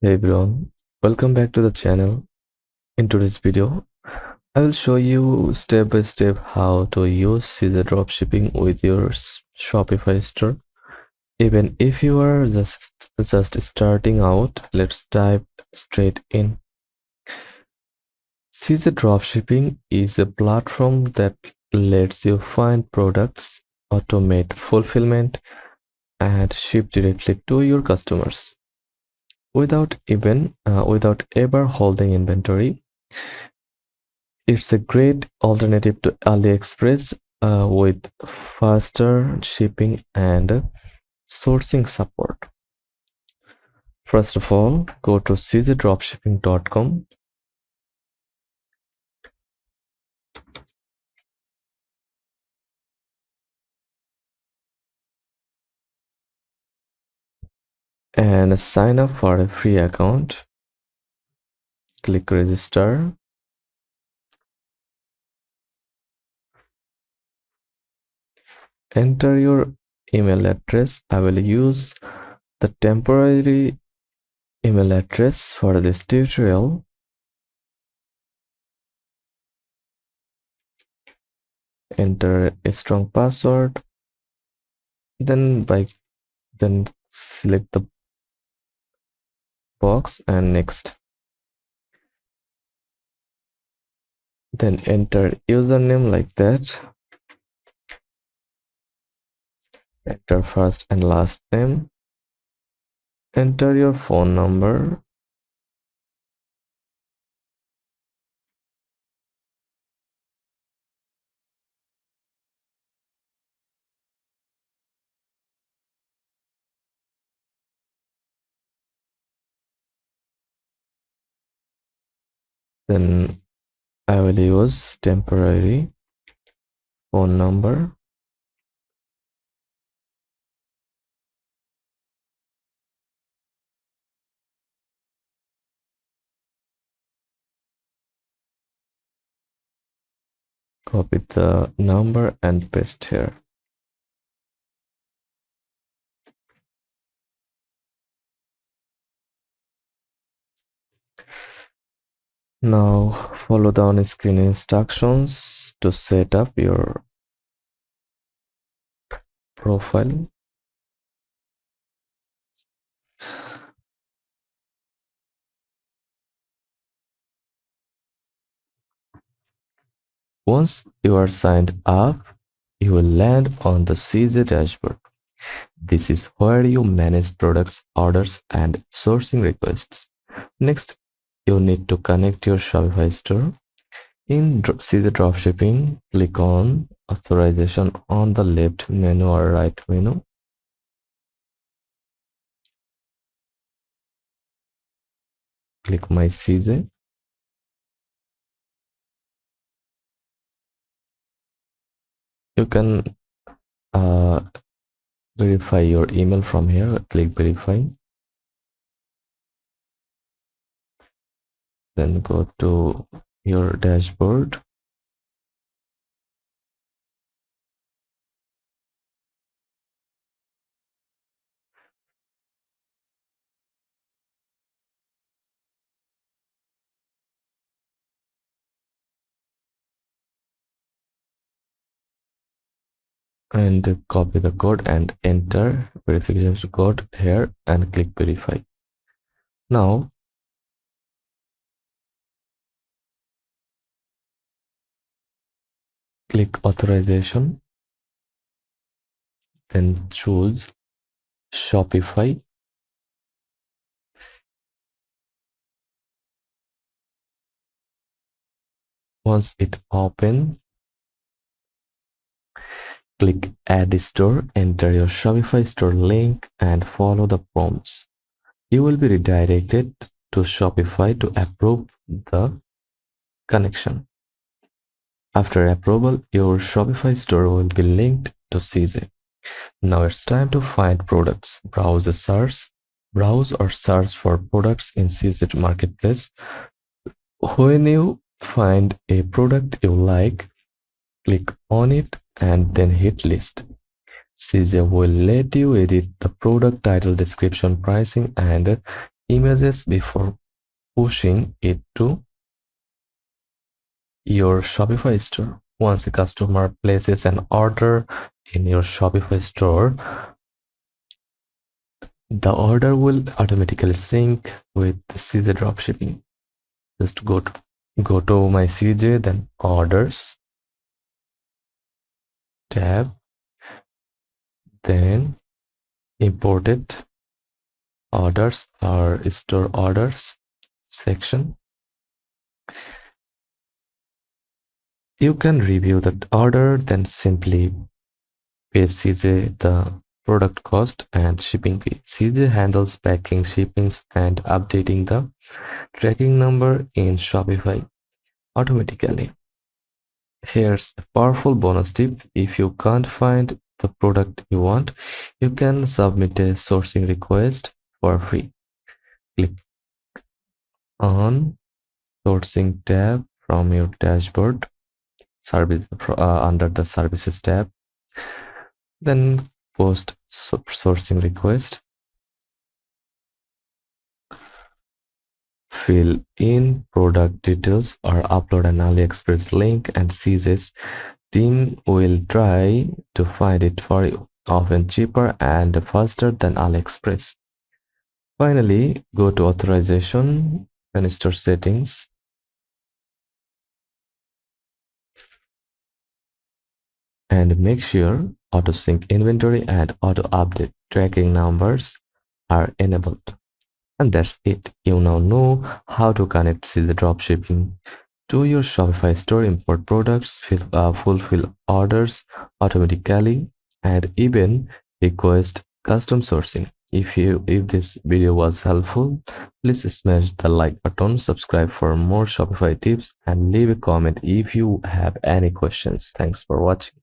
Hey everyone, welcome back to the channel. In today's video, I will show you step by step how to use CJDropshipping with your Shopify store. Even if you are just starting out, let's dive straight in. CJDropshipping is a platform that lets you find products, automate fulfillment, and ship directly to your customers without ever holding inventory. It's a great alternative to AliExpress with faster shipping and sourcing support. First of all, go to CJDropshipping.com and sign up for a free account. Click register. Enter your email address. I will use the temporary email address for this tutorial. Enter a strong password. Then select the box and next. Then enter username like that. Enter first and last name. Enter your phone number. Then I will use temporary phone number. Copy the number and paste here. Now follow the on-screen instructions to set up your profile. Once you are signed up, you will land on the CJ dashboard. This is where you manage products, orders, and sourcing requests. Next, you need to connect your Shopify store. In CJ Dropshipping, click on Authorization on the left menu or right menu. Click My CJ. You can verify your email from here. Click Verify. Then go to your dashboard. And copy the code and enter verification code here and click Verify. Now click Authorization, then choose Shopify. Once it opens, click Add Store, enter your Shopify store link and follow the prompts. You will be redirected to Shopify to approve the connection. After approval, your Shopify store will be linked to CJ. Now it's time to find products. Browse or search for products in CJ Marketplace. When you find a product you like, click on it and then hit list. CJ will let you edit the product title, description, pricing, and images before pushing it to your Shopify store. Once a customer places an order in your Shopify store, the order will automatically sync with the CJ Dropshipping. Just go to my CJ, then orders tab, then imported orders or store orders section. You can review that order, then simply pay CJ the product cost and shipping fee. CJ handles packing, shippings, and updating the tracking number in Shopify automatically. Here's a powerful bonus tip. If you can't find the product you want, you can submit a sourcing request for free. Click on sourcing tab from your dashboard service under the services tab, then post sourcing request, fill in product details or upload an AliExpress link, and CJ's team will try to find it for you, often cheaper and faster than AliExpress. Finally, go to authorization and store settings. And make sure auto sync inventory and auto update tracking numbers are enabled. And that's it. You now know how to connect CJ Dropshipping to your Shopify store, import products, fulfill orders automatically, and even request custom sourcing. If this video was helpful, please smash the like button, subscribe for more Shopify tips, and leave a comment if you have any questions. Thanks for watching.